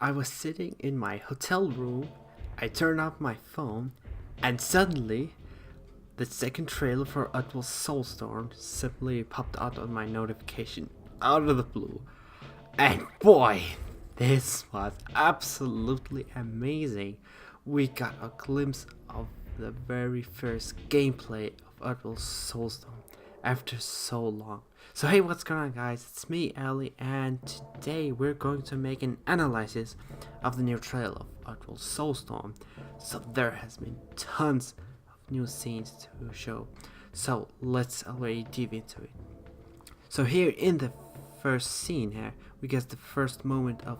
I was sitting in my hotel room, I turned off my phone, and suddenly the second trailer for Oddworld Soulstorm simply popped out on my notification out of the blue. And boy, this was absolutely amazing. We got a glimpse of the very first gameplay of Oddworld Soulstorm after so long. So hey, what's going on guys, it's me Ali, and today we're going to make an analysis of the new trailer of Oddworld Soulstorm. So there has been tons of new scenes to show, so let's already dive into it. So here in the first scene here, we get the first moment of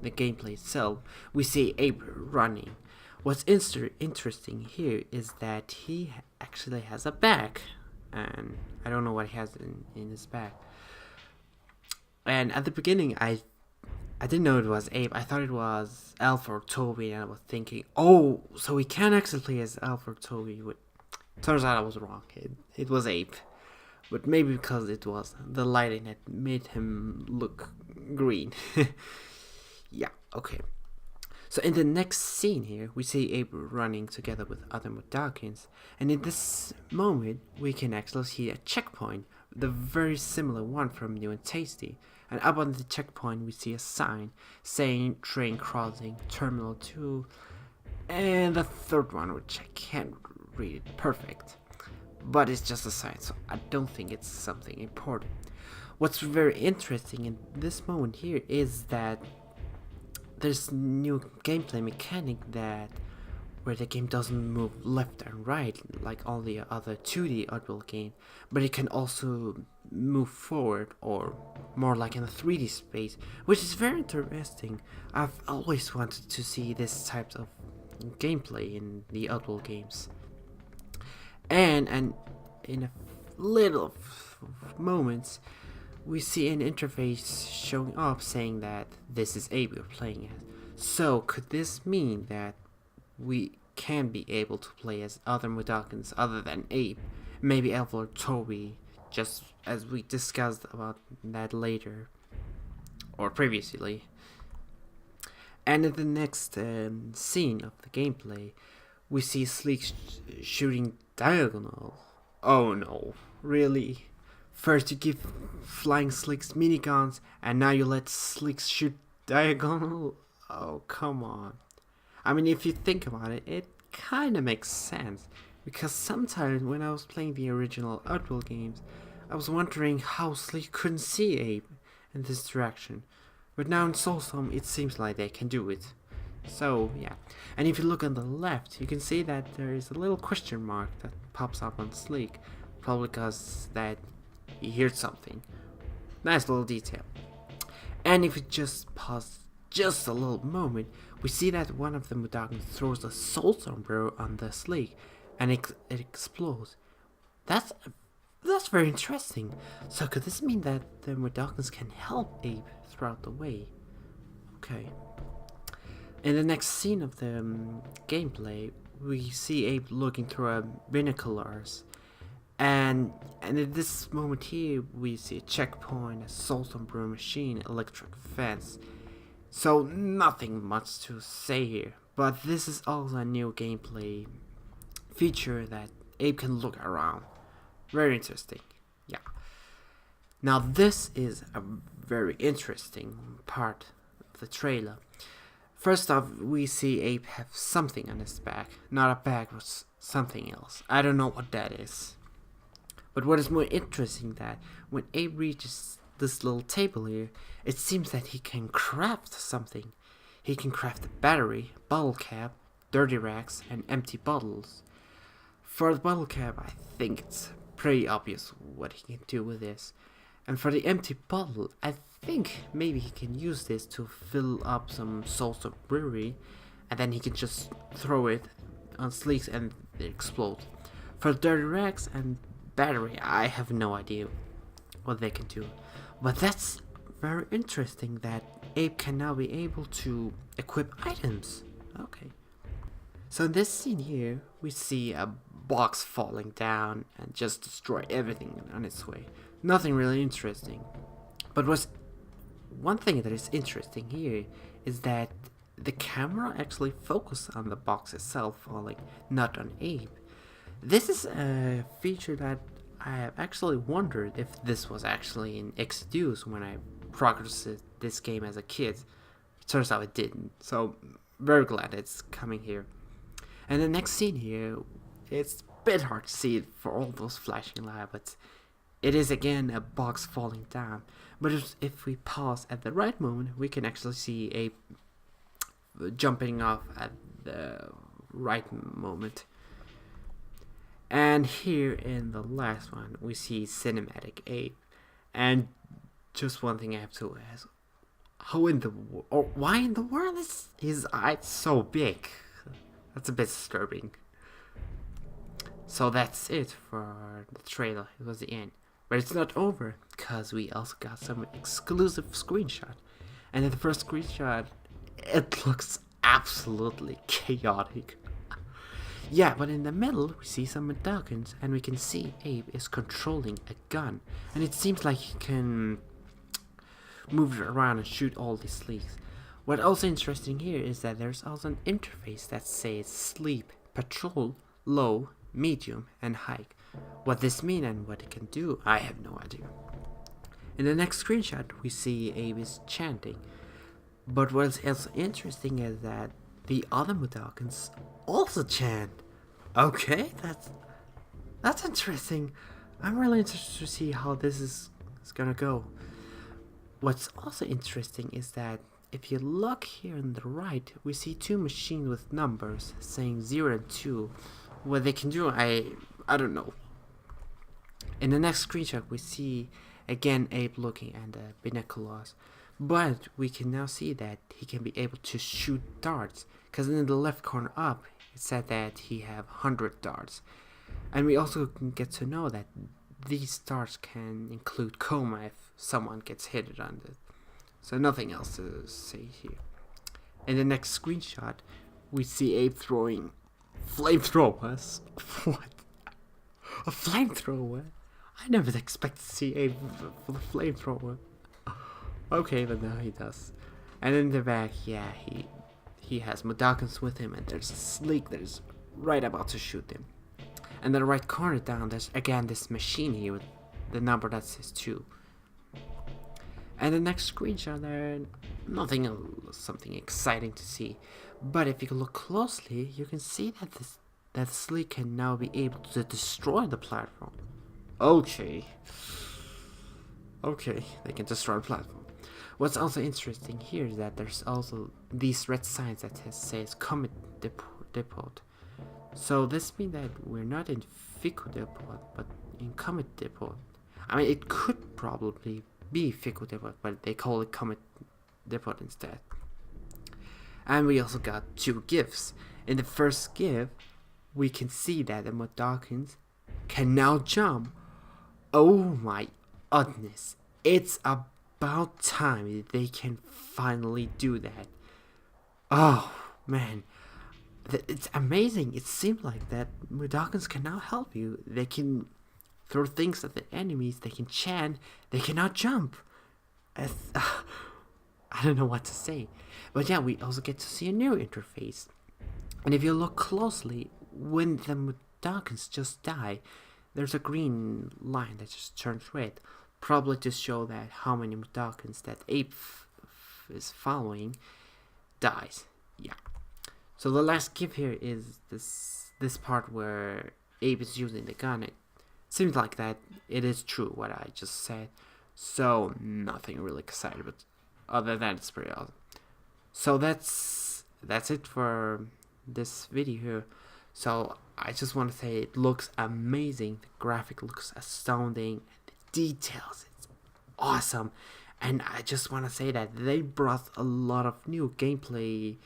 the gameplay itself. We see Abe running. What's interesting here is that he actually has a bag, and I don't know what he has in his bag. And at the beginning, I didn't know it was Abe. I thought it was Alpha or Toby, and I was thinking, oh, so he can actually play as Alpha or Toby. But turns out I was wrong. It was Abe, but maybe because it was the lighting that made him look green. Yeah, okay. So in the next scene here, we see Abe running together with other Mudokons, and in this moment, we can actually see a checkpoint, the very similar one from New and Tasty. And up on the checkpoint, we see a sign saying Train Crossing, Terminal 2, and the third one, which I can't read it perfect. But it's just a sign, so I don't think it's something important. What's very interesting in this moment here is that there's new gameplay mechanic that where the game doesn't move left and right like all the other 2D Oddworld game, but it can also move forward or more like in a 3D space, which is very interesting. I've always wanted to see this type of gameplay in the Oddworld games. And in a little moments, we see an interface showing up saying that this is Abe we're playing as. So could this mean that we can be able to play as other Mudokons other than Abe? Maybe Alpha or Toby, just as we discussed about that later or previously. And in the next scene of the gameplay, we see Sleek shooting diagonal. Oh no, really? First you give Flying Sleeks miniguns, and now you let Sleeks shoot diagonal? Oh, come on. I mean, if you think about it, it kinda makes sense. Because sometimes when I was playing the original Oddworld games, I was wondering how Sleek couldn't see Abe in this direction. But now in Soulstorm, it seems like they can do it. So, yeah. And if you look on the left, you can see that there is a little question mark that pops up on Sleek. Probably because that he heard something. Nice little detail. And if we just pause just a little moment, we see that one of the Mudokons throws a Soulstorm barrel on the Sleek, and it explodes. That's very interesting. So could this mean that the Mudokons can help Abe throughout the way? Okay. In the next scene of the gameplay, we see Abe looking through binoculars. And in this moment here, we see a checkpoint, a Soulstorm brew machine, electric fence. So nothing much to say here, but this is also a new gameplay feature that Abe can look around. Very interesting, yeah. Now this is a very interesting part of the trailer. First off, we see Abe have something on his back. Not a bag, but something else. I don't know what that is. But what is more interesting that when Abe reaches this little table here, it seems that he can craft something. He can craft a battery, bottle cap, dirty racks, and empty bottles. For the bottle cap, I think it's pretty obvious what he can do with this. And for the empty bottle, I think maybe he can use this to fill up some Soulstorm brewery, and then he can just throw it on Sleeks and it explodes. For the dirty racks and battery, I have no idea what they can do, but that's very interesting that Abe can now be able to equip items. Okay, so in this scene here, we see a box falling down and just destroy everything on its way. Nothing really interesting, but one thing that is interesting here is that the camera actually focuses on the box itself, or like not on Abe. This is a feature that I have actually wondered if this was actually introduced when I progressed this game as a kid. Turns out it didn't, so very glad it's coming here. And the next scene here, it's a bit hard to see it for all those flashing lights, but it is again a box falling down. But if we pause at the right moment, we can actually see Abe jumping off at the right moment. And here in the last one, we see cinematic Abe. And just one thing I have to ask: how in the or why in the world is his eyes so big? That's a bit disturbing. So that's it for the trailer. It was the end. But it's not over, because we also got some exclusive screenshot. And in the first screenshot, it looks absolutely chaotic. Yeah, but in the middle, we see some medallions, and we can see Abe is controlling a gun. And it seems like he can move it around and shoot all these sleeves. What's also interesting here is that there's also an interface that says sleep, patrol, low, medium, and high. What this means and what it can do, I have no idea. In the next screenshot, we see Abe is chanting. But what's also interesting is that the other medallions also chant. Okay, that's interesting. I'm really interested to see how this is gonna go. What's also interesting is that if you look here on the right, we see two machines with numbers saying 0 and 2. What they can do, I don't know. In the next screenshot, we see again Abe looking at the binoculars, but we can now see that he can be able to shoot darts, because in the left corner up, it said that he have 100 darts. And we also can get to know that these darts can include coma if someone gets hit on it. So nothing else to say here. In the next screenshot, we see Abe throwing flamethrowers. What? A flamethrower? I never expect to see Abe with a flamethrower. Okay, but now he does. And in the back, yeah, he has medallions with him, and there's a sleek that is right about to shoot him. And in the right corner down, there's again this machine here with the number that says 2. And the next screenshot there, nothing else, something exciting to see. But if you look closely, you can see that the sleek can now be able to destroy the platform. Okay, they can destroy the platform. What's also interesting here is that there's also these red signs that says Comet Depot. So this means that we're not in Fico Depot, but in Comet Depot. I mean, it could probably be Fico Depot, but they call it Comet Depot instead. And we also got 2 gifts. In the first gift, we can see that the medallions can now jump. Oh my goodness. It's about time they can finally do that. Oh man. It's amazing. It seems like that medallions can now help you. They can throw things at the enemies. They can chant. They cannot jump. I don't know what to say. But yeah, we also get to see a new interface. And if you look closely, when the medallions just die, there's a green line that just turns red. Probably to show that how many medallions that Abe is following dies. Yeah. So the last gift here is this part where Abe is using the gun. It seems like that it is true what I just said. So nothing really exciting, but other than that, it's pretty awesome. So that's it for this video here. So I just want to say it looks amazing. The graphic looks astounding. The details, it's awesome. And I just want to say that they brought a lot of new gameplay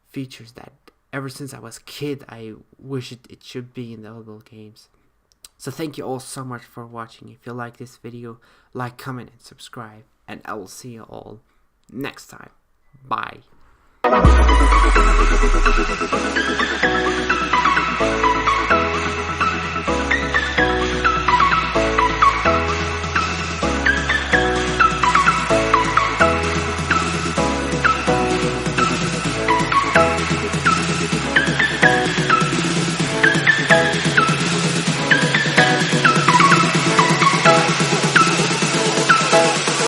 features that ever since I was a kid I wish it should be in the Oddworld games. So thank you all so much for watching. If you like this video, like, comment, and subscribe. And I will see you all next time. Bye.